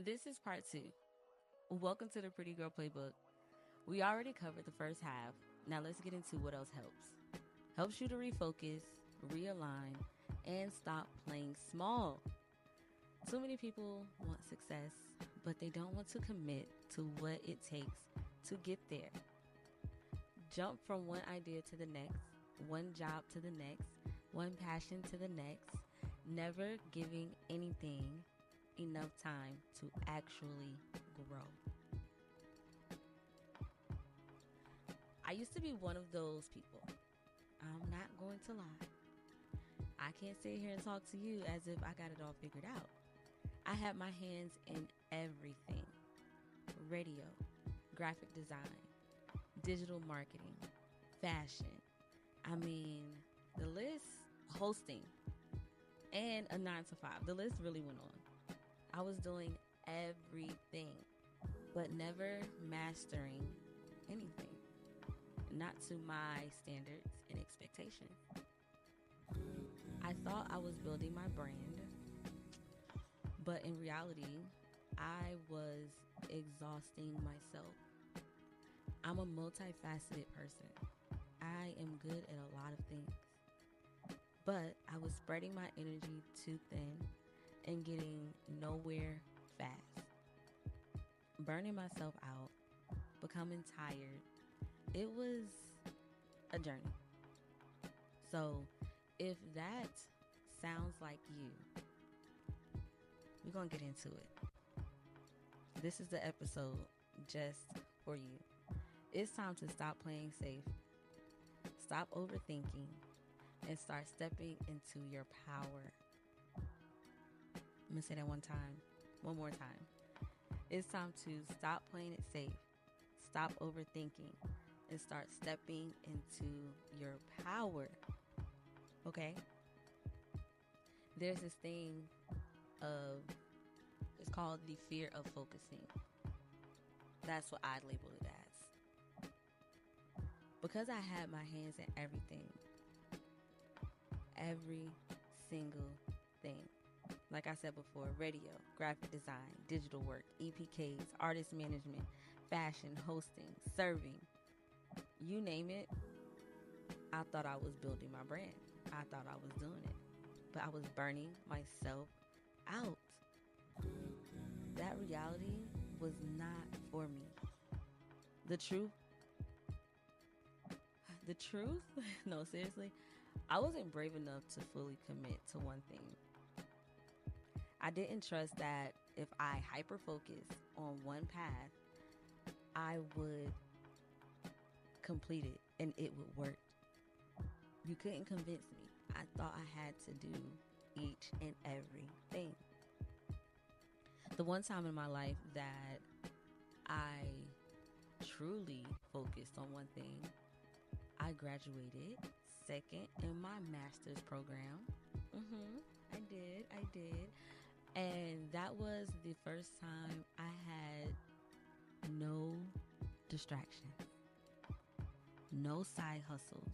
This is part two. Welcome to the Pretty Girl Playbook. We already covered the first half. Now let's get into what else helps. Helps you to refocus, realign, and stop playing small. Too many people want success, but they don't want to commit to what it takes to get there. Jump from one idea to the next, one job to the next, one passion to the next, never giving anything enough time to actually grow. I used to be one of those people. I'm not going to lie. I can't sit here and talk to you as if I got it all figured out. I had my hands in everything: radio, graphic design, digital marketing, fashion. I mean, the list, hosting, and a 9 to 5. The list really went on. I was doing everything, but never mastering anything. Not to my standards and expectations. I thought I was building my brand, but in reality, I was exhausting myself. I'm a multifaceted person. I am good at a lot of things, but I was spreading my energy too thin and getting nowhere fast. Burning myself out, becoming tired. It was a journey. So, if that sounds like you, we're going to get into it. This is the episode just for you. It's time to stop playing safe, stop overthinking, and start stepping into your power. I'm going to say that one more time. It's time to stop playing it safe, stop overthinking, and start stepping into your power. Okay? There's this thing it's called the fear of focusing. That's what I label it as. Because I had my hands in everything, every single thing. Like I said before, radio, graphic design, digital work, EPKs, artist management, fashion, hosting, serving, you name it. I thought I was building my brand. I thought I was doing it. But I was burning myself out. That reality was not for me. The truth? No, seriously. I wasn't brave enough to fully commit to one thing. I didn't trust that if I hyper focused on one path, I would complete it and it would work. You couldn't convince me. I thought I had to do each and everything. The one time in my life that I truly focused on one thing, I graduated second in my master's program. I did. And that was the first time I had no distractions, no side hustles,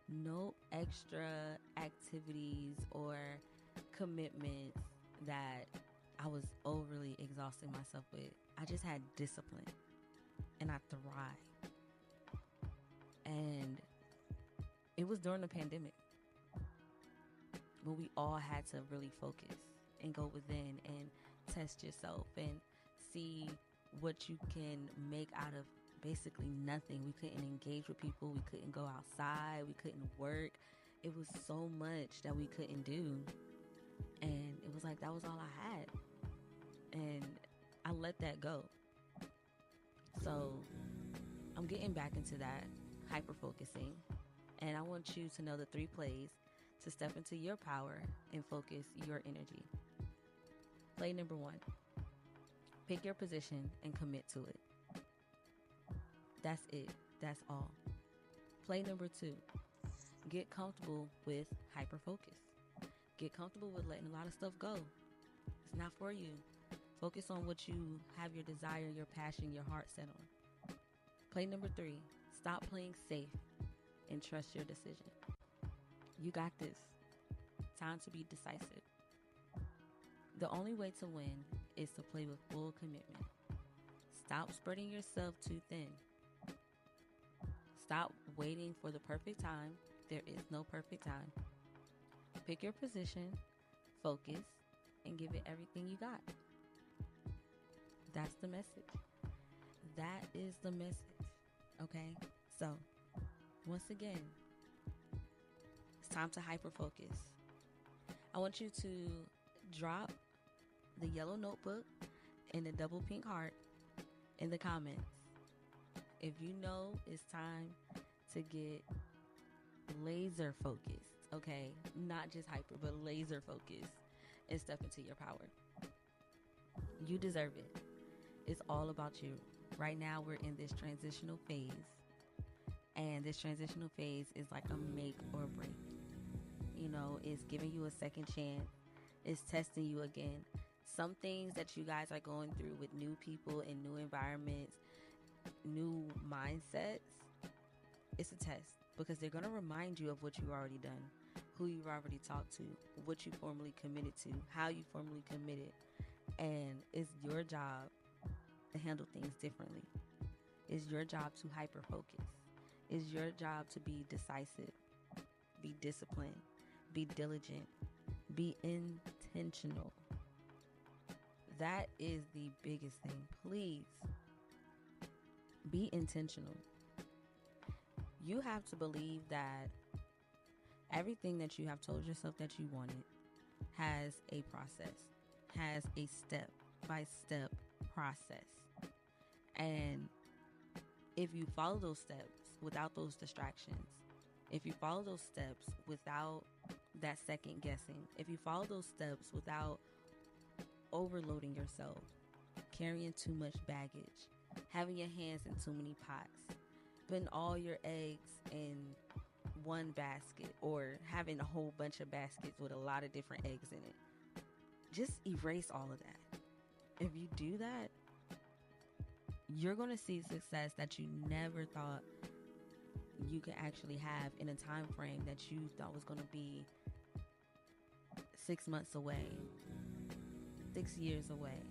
no extra activities or commitments that I was overly exhausting myself with. I just had discipline and I thrived. And it was during the pandemic when we all had to really focus and go within and test yourself and see what you can make out of basically nothing. We couldn't engage with people. We couldn't go outside. We couldn't work. It was so much that we couldn't do. And it was like that was all I had. And I let that go. So I'm getting back into that hyper focusing. And I want you to know the 3 plays to step into your power and focus your energy. Play number 1. Pick your position and commit to it. That's it. That's all. Play number 2. Get comfortable with hyperfocus. Get comfortable with letting a lot of stuff go. It's not for you. Focus on what you have your desire, your passion, your heart set on. Play number 3. Stop playing safe and trust your decision. You got this. Time to be decisive. The only way to win is to play with full commitment. Stop spreading yourself too thin. Stop waiting for the perfect time. There is no perfect time. Pick your position, focus, and give it everything you got. That's the message. That is the message. Okay? So, once again, it's time to hyper focus. I want you to drop the yellow notebook and the double pink heart in the comments. If you know it's time to get laser focused, okay? Not just hyper, but laser focused, and step into your power. You deserve it. It's all about you. Right now, we're in this transitional phase. And this transitional phase is like a make or break. You know, it's giving you a second chance. It's testing you again. Some things that you guys are going through with new people and new environments, new mindsets, it's a test because they're going to remind you of what you've already done, who you've already talked to, what you formally committed to, how you formally committed. And it's your job to handle things differently. It's your job to hyper focus. It's your job to be decisive, be disciplined, be diligent, be intentional. That is the biggest thing. Please be intentional. You have to believe that everything that you have told yourself that you wanted has a process, has a step-by-step process. And if you follow those steps without those distractions, if you follow those steps without that second guessing, if you follow those steps without overloading yourself, carrying too much baggage, having your hands in too many pots, putting all your eggs in one basket, or having a whole bunch of baskets with a lot of different eggs in it, just erase all of that. If you do that, you're going to see success that you never thought you could actually have in a time frame that you thought was going to be 6 months away, 6 years away,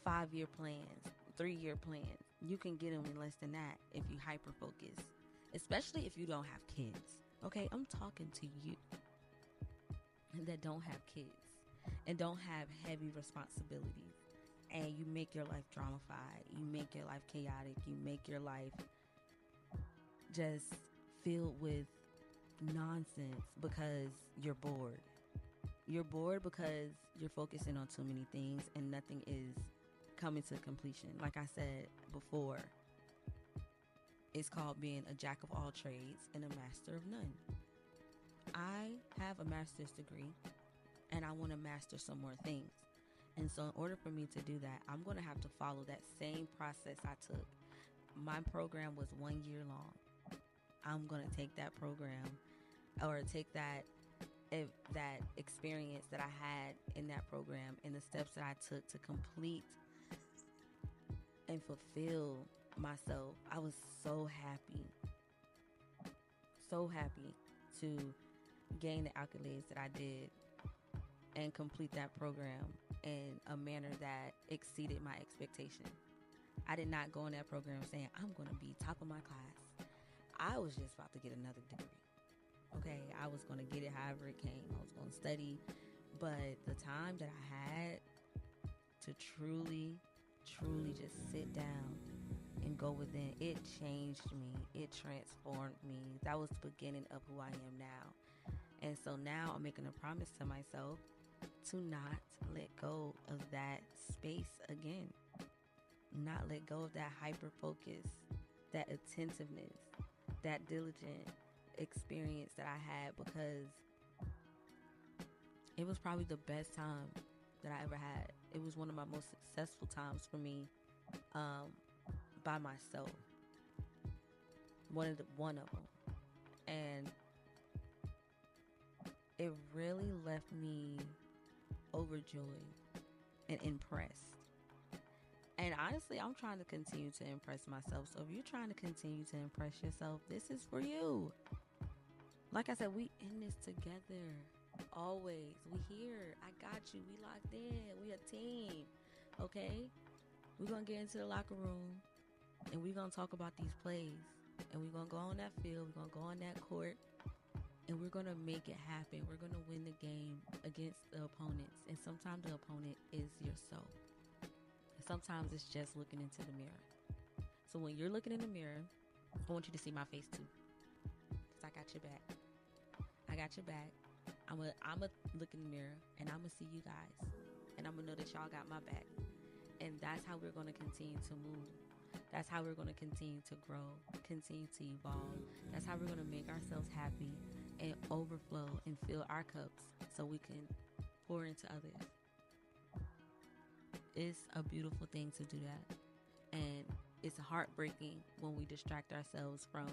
5-year plans, 3-year plans. You can get them in less than that if you hyper focus, especially if you don't have kids. Okay, I'm talking to you that don't have kids and don't have heavy responsibilities, and you make your life dramified, you make your life chaotic, you make your life just filled with nonsense because you're bored. You're bored because you're focusing on too many things and nothing is coming to completion. Like I said before, it's called being a jack of all trades and a master of none. I have a master's degree and I want to master some more things. And so in order for me to do that, I'm going to have to follow that same process I took. My program was 1 year long. I'm going to take that program or take that experience that I had in that program and the steps that I took to complete and fulfill myself. I was so happy to gain the accolades that I did and complete that program in a manner that exceeded my expectation. I did not go in that program saying I'm going to be top of my class. I was just about to get another degree. Okay, I was going to get it however it came. I was going to study. But the time that I had to truly just sit down and go within, it changed me. It transformed me. That was the beginning of who I am now. And so now I'm making a promise to myself to not let go of that space again. Not let go of that hyper focus, that attentiveness, that diligent experience that I had, because it was probably the best time that I ever had. It was one of my most successful times for me, by myself. One of them. And it really left me overjoyed and impressed. And honestly, I'm trying to continue to impress myself. So if you're trying to continue to impress yourself, this is for you. Like I said, we in this together. Always. We here. I got you. We locked in. We a team. Okay? We're going to get into the locker room and we're going to talk about these plays. And we're going to go on that field. We're going to go on that court. And we're going to make it happen. We're going to win the game against the opponents. And sometimes the opponent is yourself. And sometimes it's just looking into the mirror. So when you're looking in the mirror, I want you to see my face too. Because I got your back. I got your back. I'm a look in the mirror and I'm going to see you guys. And I'm going to know that y'all got my back. And that's how we're going to continue to move. That's how we're going to continue to grow, continue to evolve. That's how we're going to make ourselves happy and overflow and fill our cups so we can pour into others. It's a beautiful thing to do that. And it's heartbreaking when we distract ourselves from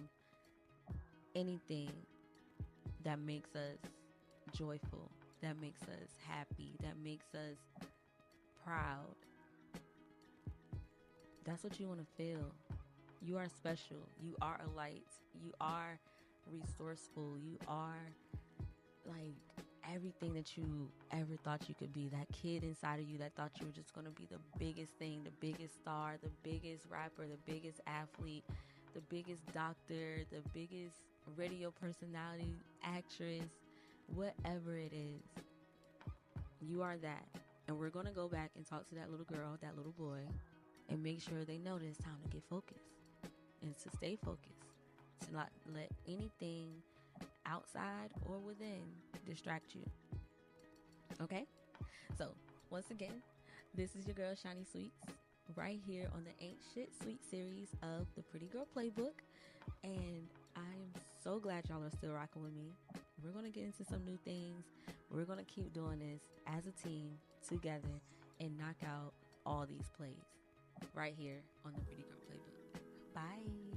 anything that makes us joyful, that makes us happy, that makes us proud. That's what you want to feel. You are special. You are a light. You are resourceful. You are like everything that you ever thought you could be. That kid inside of you that thought you were just going to be the biggest thing, the biggest star, the biggest rapper, the biggest athlete, the biggest doctor, the biggest radio personality, actress, whatever it is. You are that. And we're going to go back and talk to that little girl, that little boy, and make sure they know that it's time to get focused and to stay focused, to not let anything outside or within distract you. Okay? So, once again, this is your girl, Shiny Sweets, right here on the Ain't Shit Sweet series of the Pretty Girl Playbook. And I am so glad y'all are still rocking with me. We're going to get into some new things. We're going to keep doing this as a team together and knock out all these plays right here on the Pretty Girl Playbook. Bye.